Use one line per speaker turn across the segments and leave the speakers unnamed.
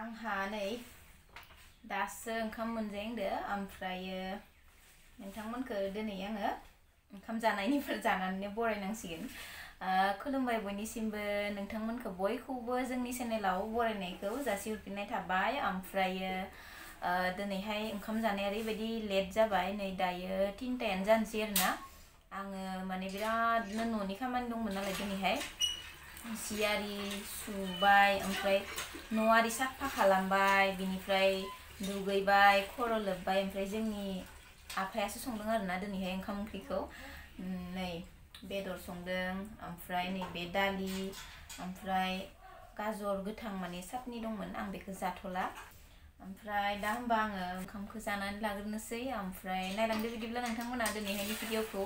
आंहा नै दासो ओंखाम मोनजादों ओमफ्रायो नोंथांमोनखौ दिनै आङो ओंखाम जानायनिफ्राय जानानै बरायनांसिगोन। खुलुमबाय बयनिसिमबो नोंथांमोनखौ बयखौबो जोंनि चेनेलाव बरायनायखौ जासिहरफिननाय थाबाय। ओमफ्रायो दिनैहाय ओंखाम जानाया ओरैबायदि लेट जाबाय, नै दायो 3टायानो जानोसै आरोना। आङो माने बिरादनो न'नि खामानि दंमोन नालाय दिनैहाय सि आरि सुबाय, ओमफ्राय न' आरि साफा खालामबाय, बिनिफ्राय दुगैबाय, खर' लोबबाय, ओमफ्राय जोंनि आफायासो संदों आरोना दिनैहाय ओंखाम ओंख्रिखौ। नै बेदर संदों, ओमफ्राय नैबे दालि, ओमफ्राय गाजर गोथां माने सातनि दंमोन, आं बेखौ जाथ'ला। ओमफ्राय दा होमबा आङो ओंखामखौ जानानै लाग्रोनोसै, ओमफ्राय नायलांदो बिदिब्ला नोंथांमोना दिनैहायनि भिडिअखौ।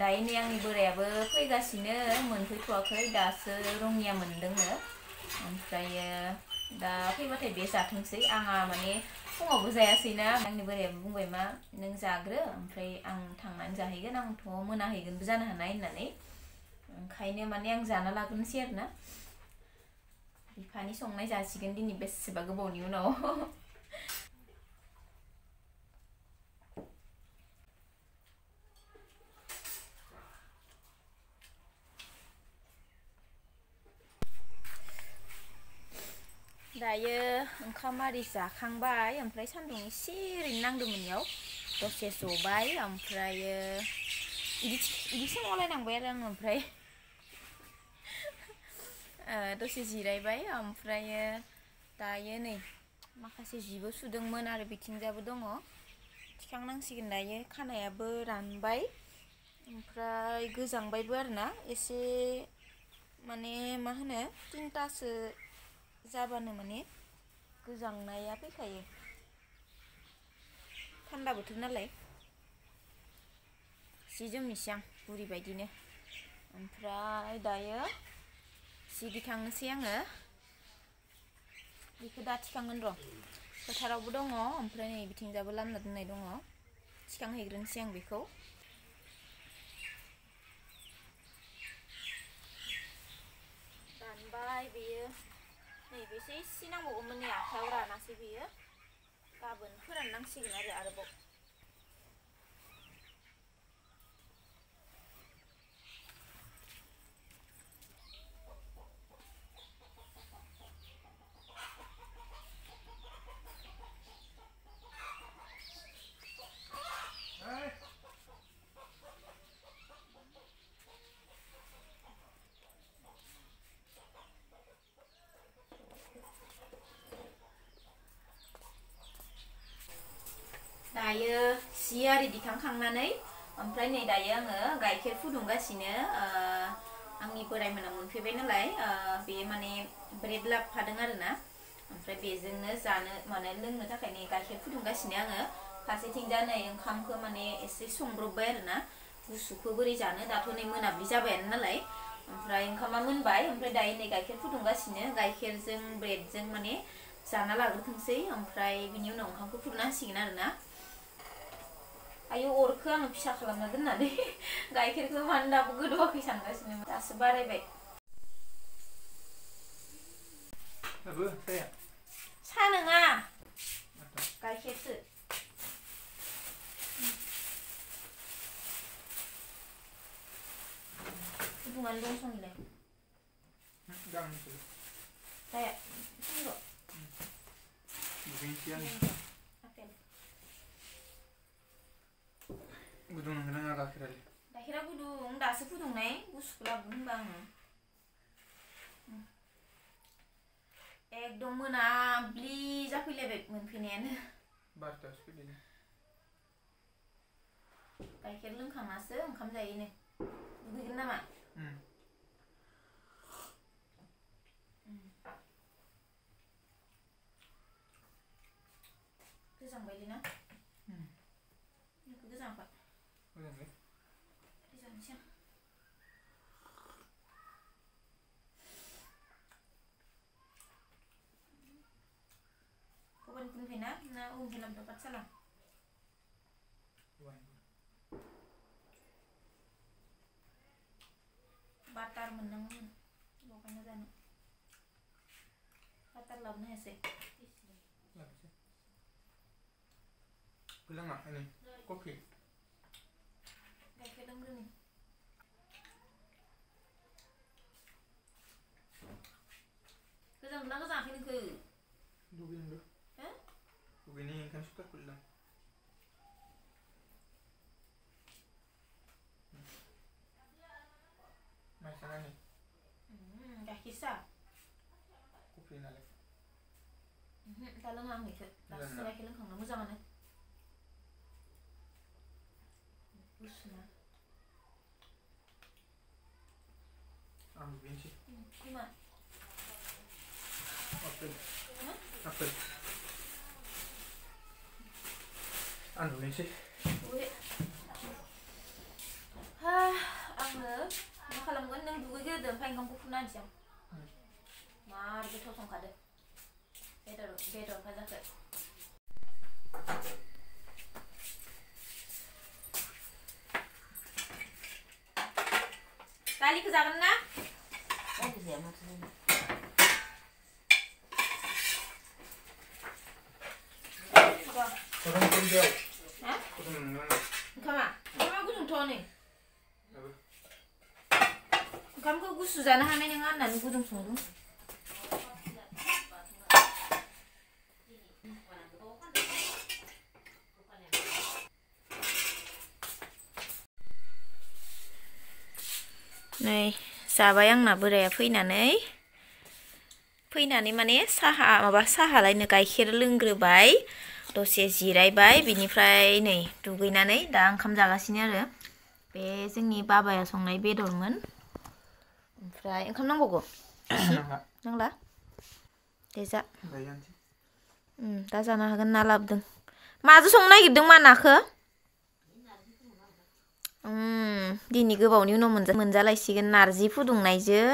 दायो नै आंनि बोरायाबो फैगासिनो, मोनफैथ'वाखै, दासो रङिया मोनदोंनो। ओमफ्रायो दा फैबाथाय बे जाथोंसै, आंहा माने फुङावबो जायासैना। आंनि बोरायाबो बुंबाय मा नों जाग्रो, ओमफ्राय आं थांनानै जाहैगोन, आंथ' मोनाहैगोनबो जानो हानाय होननानै। ओंखायनो माने आं जाना लाग्रोनोसै आरोना। बिफानि संनाय जासिगोन दिनै बेसेबा गोबावनि उनाव। दायो ओंखाम आरि जाखांबाय, ओमफ्राय सान्दुं एसे ओरैनो नांदोंमोन इयाव दसे जबाय, ओमफ्रायो इदि सोमावलायनांबाय आरो आङो। ओमफ्राय दसे जिरायबाय, ओमफ्रायो दायो नै माखासे जिबो सुदोंमोन आरो बिथिंजाबो दङ, थिखांनांसिगोन दायो। खानायाबो रानबाय, ओमफ्राय गोजांबायबो आरोना एसे, माने मा होनो 3टासो जाबानो माने गोजांनाया फैखायो, थान्दा बोथोर नालाय। सि जोमनोसै आं बुरि बायदिनो। ओमफ्राय दायो जि दिखांनोसै आङो, बेखौ दा थिखांगोन र'। फोथारावबो दङ, ओमफ्राय नै बिथिंजाबो लामना दोननाय दङ, थिखांहैग्रोनोसै आं बेखौ। दानबाय बेयो, नैबेसो एसे नांबावगौमोन, नै आखायाव रानासै बेयो, गाबोन फोराननांसिगोन आरोबाव। दायो सि आरि दिखांखांनानै, ओमफ्राय नै दायो आङो गाइखेर फुदुंगासिनो। आंनि बोरायमोना मोनफैबाय नालाय, बे माने ब्रेड लाबोफादों आरोना, ओमफ्राय बेजोंनो जानो माने लोंनो थाखाय नै गाइखेर फुदुंगासिनो आङो। फारसेथिंजा नै ओंखामखौ माने एसे संब्रबबाय आरोना, गुसुखौ बोरै जानो, दाथ' नै मोनाब्लि जाबायानो नालाय। ओमफ्राय ओंखामा मोनबाय, ओमफ्राय दायो नै गाइखेर फुदुंगासिनो, गाइखेरजों ब्रेडजों माने जाना लाग्रोथोंसै, ओमफ्राय बिनि उनाव ओंखामखौ खुरना होसिगोन आरोना। आयौ अरखौ आङो फिसा खालामना दोननानै गाइखेरखौ मानो दाबो गोदौआखै सानगासिनो, दासो बारायबाय। सा नङा, गाइखेरसो। फुदुंनानै दं संनिलाय जाया
गुदुं नंगौना नङा गाइखेरालाय?
गाइखेरा गुदुं, दासो फुदुंनाय, गुसुखौ लाबोगोन होनबा आङो। एकदम मोनाब्लि जाफैलायबाय मोनफैनायानो।
12टासो फैदों।
गाइखेर लोंखांनासो ओंखाम जायोनो। दुगैगोन नामा? गोजांबायलै ना? गोजांबाय। जानोसै आं। भबानिपुरनिफ्राय ना अबेनिफ्राय लाबोदों पाठसाला? बाटार मोननांगौमोन लगायना जानो। बाटार लाबोनो हायासै
लाबोसै गोलाङा नै कफि
गाइखेर लोंग्रोनि गोजांदोंना गोजाङाखै नोंखो
दुगैनोबो
हो
दुगैनो ओंखायनो सुटार खुलिदों माइसानानि
गाइखेर सा
कफि नालाय
दा लोङा आं इखो दासो गाइखेर लोंखांना मोजाङानो गुसुना
आं दुगैनोसै
मा
आपेल आपेल आं दुगैनोसै
आङो मा खालामगोन नों दुगैग्रोदो ओमफ्राय ओंखामखौ खुरना होनोसै आं मार गोथाव संखादो बेदर भाजाखौ दालिखौ जागोन ना दालि जाया माथो ओंखामा गुदुंथ' नै ओंखामखौ गुसु जानो हानाय नङा होननानै गुदुं संदों नै जाबाय आंना बोराया फैनानै माने साहालायनो गाइखेर लोंग्रोबाय दसे जिरायबाय बिनिफ्राय नै दुगैनानै दा ओंखाम जागासिनो आरो बे जोंनि बाबाया संनाय बेदरमोन ओमफ्राय ओंखाम नांबावगौ नांला दे जा दा जानो हागोन ना लाबोदों माजों संनो नागिरदों मा नाखौ दिनै गोबावनि उनाव मोनजालायसिगोन नारजि फुदुंनायजों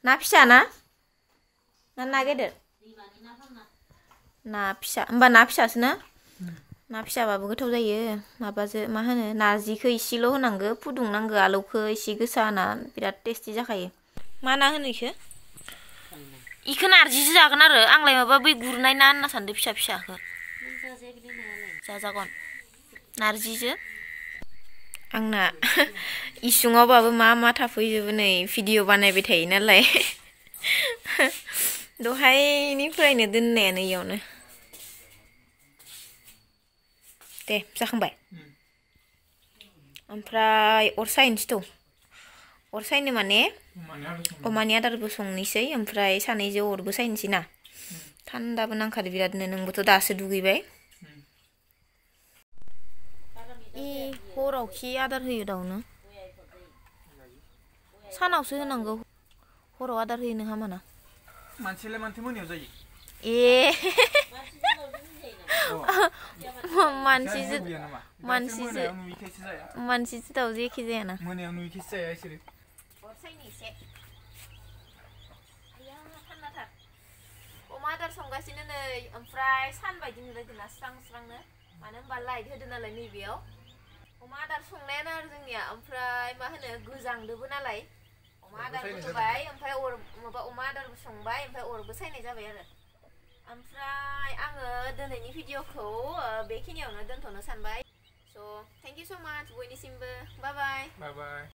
ना फिसा ना गेदेर ना फिसा होमबा ना फिसासो ना फिसाबाबो गोथाव जायो माबाजों मा होनो नारजिखौ इसेल' होनांगौ फुदुंनांगौ आलौखौ इसे गोसा होना बिराद टेस्टि जाखायो मा ना होनो इखौ नारजिजों जागोन आरो आंलाय माबा बै गुरनाय ना होनना सानदों फिसा फिसाखौ जाजागोन नारजिजों आंना इसुङावबाबो मा थाफैजोबो नै भिडिअ बानायबाय थायो नालाय दहायनिफ्रायनो दोननायानो इयावनो दे जाखांबाय ओमफ्राय अर सायनो माने अमानि आदारबो संनोसै ओमफ्राय सानैजों अरबो सायनोसै ना थान्दाबो नांखादो बिरादनो नोंबोथ' दासो दुगैबाय हराव खि आदार होयो दाउनो सानावसो होनांगौ हराव आदार होयो नोंहा माना
मानसिलाय मानथो मोनायाव जायो
मानसिसो दाउजो एखे जायाना
मोनायाव नुयैखिसो जाया इसोरो
अमा आदार संगासिनो नै ओमफ्राय सान बायदि नुलायदोंना स्रांनो मानो होनबा लाइट होदो नालाय नैबेयाव अमा आदार संनायानो आरो जोंनिया ओमफ्राय मा होनो गोजांदोबो नालाय अमा आदारबो होबाय ओमफ्राय अमा आदारबो संबाय ओमफ्राय अरबो सायनाय जाबाय आरो ओमफ्राय आङो दिनैनि भिडिअखौ बेखिनियावनो दोनथ'नो सानबाय स' थेंक इउ स' माच बयनिसिमबो बाय बाय